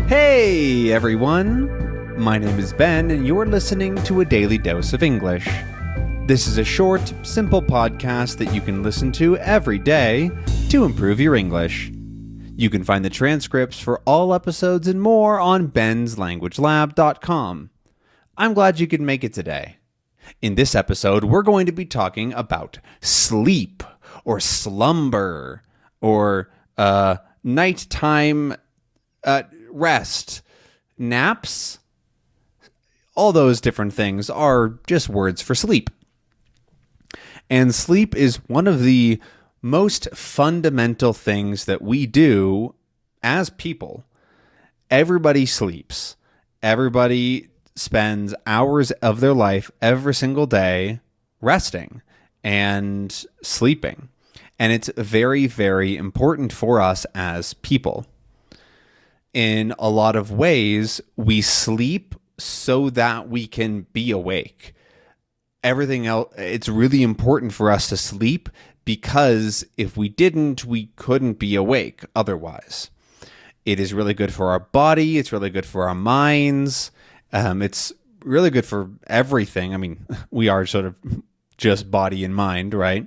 Hey everyone! My name is Ben, and you're listening to A Daily Dose of English. This is a short, simple podcast that you can listen to every day to improve your English. You can find the transcripts for all episodes and more on benslanguagelab.com. I'm glad you could make it today. In this episode, we're going to be talking about sleep, or slumber, or nighttime rest, naps. All those different things are just words for sleep. And sleep is one of the most fundamental things that we do as people. Everybody sleeps. Everybody spends hours of their life every single day resting and sleeping. And it's very, very important for us as people. In a lot of ways, we sleep so that we can be awake. Everything else, it's really important for us to sleep because if we didn't, we couldn't be awake otherwise. It is really good for our body. It's really good for our minds. It's really good for everything. I mean, we are sort of just body and mind, right?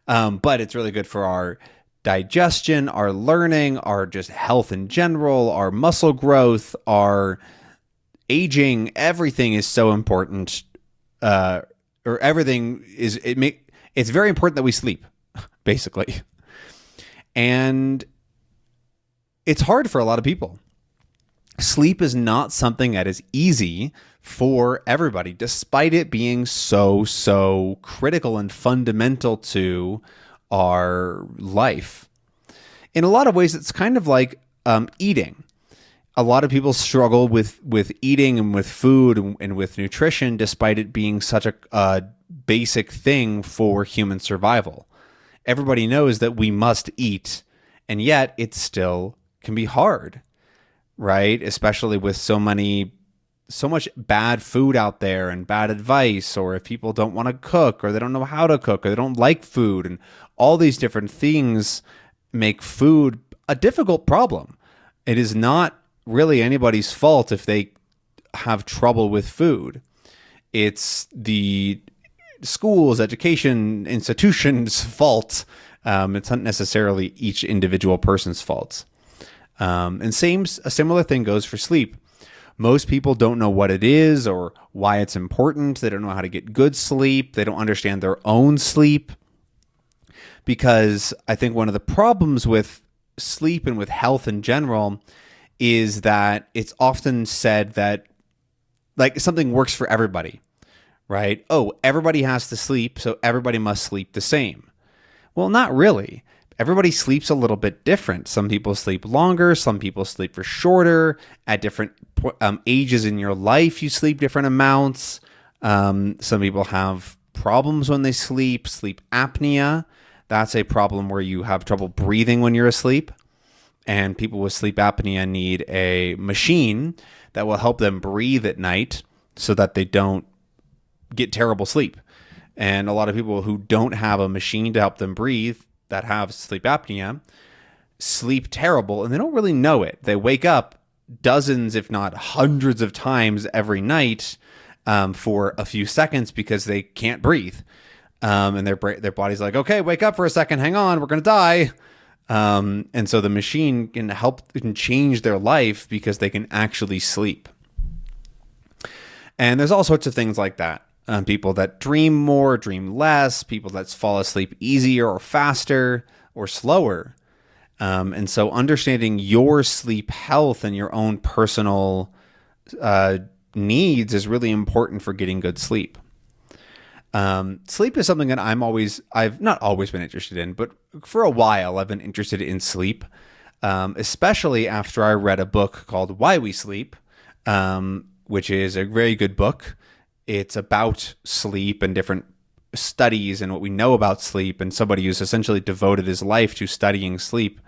But it's really good for our digestion, our learning, our just health in general, our muscle growth, our aging. Everything is so important. It's very important that we sleep, basically. And it's hard for a lot of people. Sleep is not something that is easy for everybody, despite it being so critical and fundamental to our life. In a lot of ways, it's kind of like eating. A lot of people struggle with eating and with food and with nutrition, despite it being such a basic thing for human survival. Everybody knows that we must eat, and yet it still can be hard, right? Especially with so much bad food out there and bad advice, or if people don't want to cook, or they don't know how to cook, or they don't like food, and all these different things make food a difficult problem. It is not really anybody's fault if they have trouble with food. It's the schools, education, institutions' fault. It's not necessarily each individual person's fault. And a similar thing goes for sleep. Most people don't know what it is or why it's important. They don't know how to get good sleep. They don't understand their own sleep. Because I think one of the problems with sleep and with health in general is that it's often said that like something works for everybody, right? Oh, everybody has to sleep, so everybody must sleep the same. Well, not really. Everybody sleeps a little bit different. Some people sleep longer. Some people sleep for shorter. At different ages in your life, you sleep different amounts. Some people have problems when they sleep apnea. That's a problem where you have trouble breathing when you're asleep. And people with sleep apnea need a machine that will help them breathe at night so that they don't get terrible sleep. And a lot of people who don't have a machine to help them breathe that have sleep apnea sleep terrible, and they don't really know it. They wake up dozens, if not hundreds of times every night for a few seconds because they can't breathe. And their body's like, okay, wake up for a second. Hang on, we're going to die. And so the machine can change their life because they can actually sleep. And there's all sorts of things like that. People that dream more, dream less, people that fall asleep easier or faster or slower. And so understanding your sleep health and your own personal needs is really important for getting good sleep. Sleep is something that I've not always been interested in, but for a while I've been interested in sleep, especially after I read a book called Why We Sleep, which is a very good book. It's about sleep and different studies and what we know about sleep, and somebody who's essentially devoted his life to studying sleep.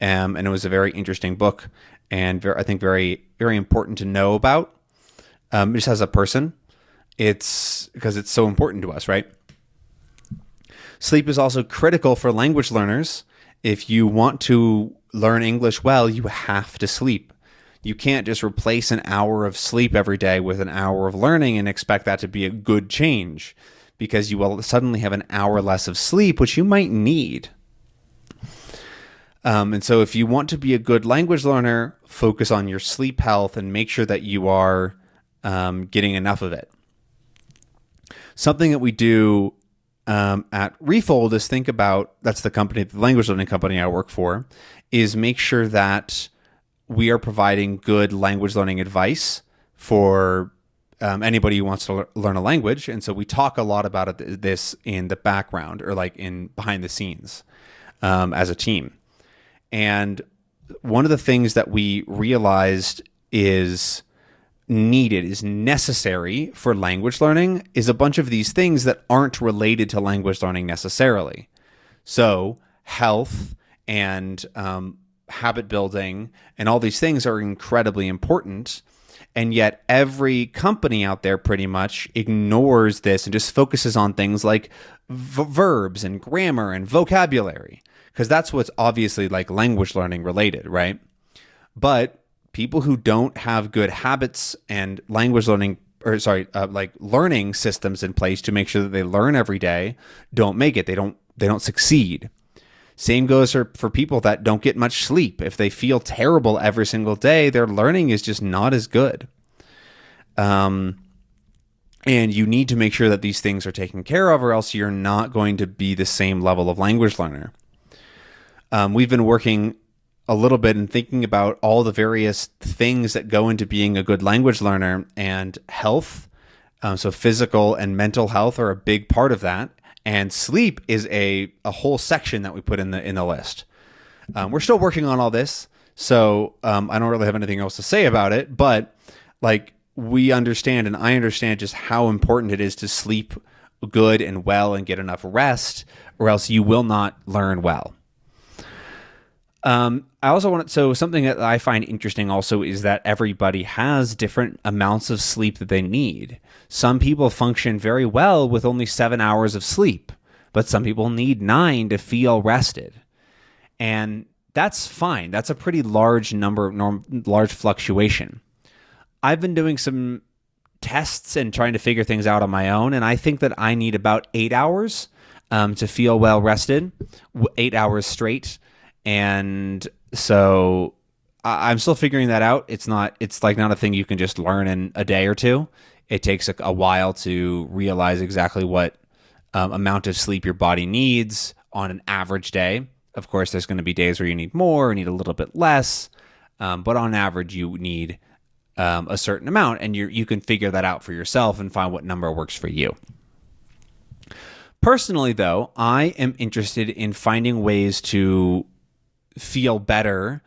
And it was a very interesting book, and I think very, very important to know about. Just as a person, it's because it's so important to us, right? Sleep is also critical for language learners. If you want to learn English well, you have to sleep. You can't just replace an hour of sleep every day with an hour of learning and expect that to be a good change, because you will suddenly have an hour less of sleep, which you might need. And so if you want to be a good language learner, focus on your sleep health and make sure that you are getting enough of it. Something that we do at Refold is think about, that's the company, the language learning company I work for, is make sure that we are providing good language learning advice for anybody who wants to learn a language. And so we talk a lot about this in the background, or like in behind the scenes as a team. And one of the things that we realized is necessary for language learning is a bunch of these things that aren't related to language learning necessarily. So health and habit building and all these things are incredibly important. And yet every company out there pretty much ignores this and just focuses on things like verbs and grammar and vocabulary, because that's what's obviously like language learning related, right? But people who don't have good habits and language learning, like learning systems in place to make sure that they learn every day, don't make it. They don't succeed. Same goes for people that don't get much sleep. If they feel terrible every single day, their learning is just not as good. And you need to make sure that these things are taken care of, or else you're not going to be the same level of language learner. We've been working a little bit and thinking about all the various things that go into being a good language learner, and health. So physical and mental health are a big part of that. And sleep is a whole section that we put in the list. We're still working on all this, so I don't really have anything else to say about it, but like we understand, and I understand just how important it is to sleep good and well and get enough rest, or else you will not learn well. So something that I find interesting also is that everybody has different amounts of sleep that they need. Some people function very well with only 7 hours of sleep, but some people need 9 to feel rested. And that's fine. That's a pretty large large fluctuation. I've been doing some tests and trying to figure things out on my own, and I think that I need about 8 hours to feel well rested, 8 hours straight. And so I'm still figuring that out. It's not a thing you can just learn in a day or two. It takes a while to realize exactly what amount of sleep your body needs on an average day. Of course, there's going to be days where you need more or need a little bit less. But on average, you need a certain amount, and you can figure that out for yourself and find what number works for you. Personally, though, I am interested in finding ways to feel better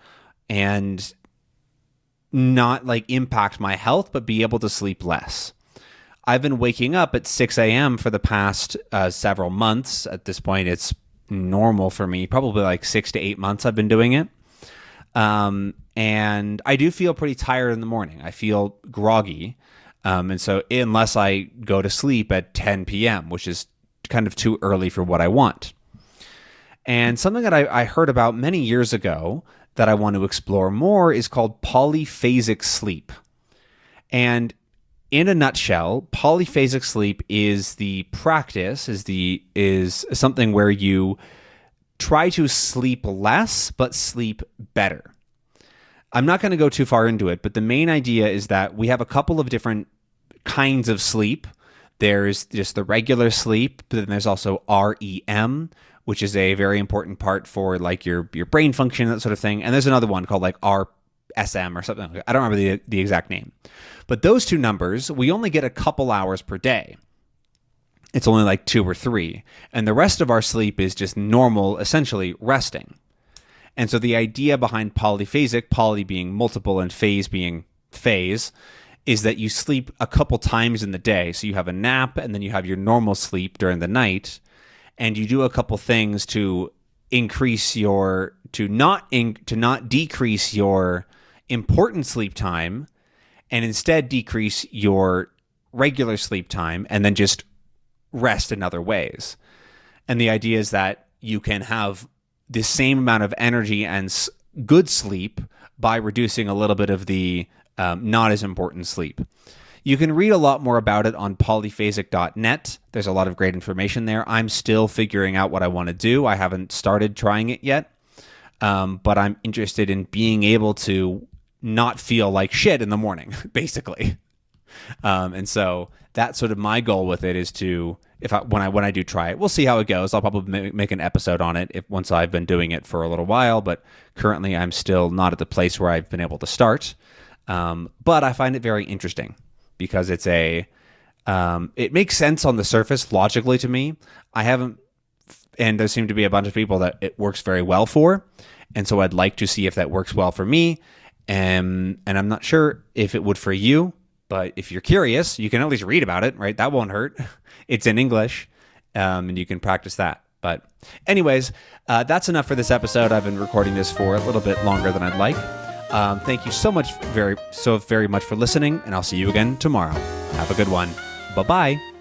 and not like impact my health, but be able to sleep less. I've been waking up at 6 a.m. for the past several months. At this point, it's normal for me, probably like 6 to 8 months I've been doing it. And I do feel pretty tired in the morning. I feel groggy. And so unless I go to sleep at 10 p.m., which is kind of too early for what I want. And something that I heard about many years ago that I want to explore more is called polyphasic sleep. And in a nutshell, polyphasic sleep is the practice, is something where you try to sleep less but sleep better. I'm not going to go too far into it, but the main idea is that we have a couple of different kinds of sleep. There's just the regular sleep, but then there's also REM, which is a very important part for like your brain function, that sort of thing. And there's another one called like RSM or something. I don't remember the exact name. But those two numbers, we only get a couple hours per day. It's only like 2 or 3. And the rest of our sleep is just normal, essentially resting. And so the idea behind polyphasic, poly being multiple and phase being phase, is that you sleep a couple times in the day. So you have a nap and then you have your normal sleep during the night. And you do a couple things to increase to not decrease your important sleep time, and instead decrease your regular sleep time, and then just rest in other ways. And the idea is that you can have the same amount of energy and good sleep by reducing a little bit of the not as important sleep. You can read a lot more about it on polyphasic.net. There's a lot of great information there. I'm still figuring out what I want to do. I haven't started trying it yet, but I'm interested in being able to not feel like shit in the morning, basically. And so that's sort of my goal with it, is to, when I do try it, we'll see how it goes. I'll probably make an episode on it once I've been doing it for a little while, but currently I'm still not at the place where I've been able to start. But I find it very interesting, because it makes sense on the surface logically to me. And there seem to be a bunch of people that it works very well for. And so I'd like to see if that works well for me. And I'm not sure if it would for you, but if you're curious, you can at least read about it, right? That won't hurt. It's in English, and you can practice that. But anyways, that's enough for this episode. I've been recording this for a little bit longer than I'd like. Thank you so very much for listening, and I'll see you again tomorrow. Have a good one. Bye-bye.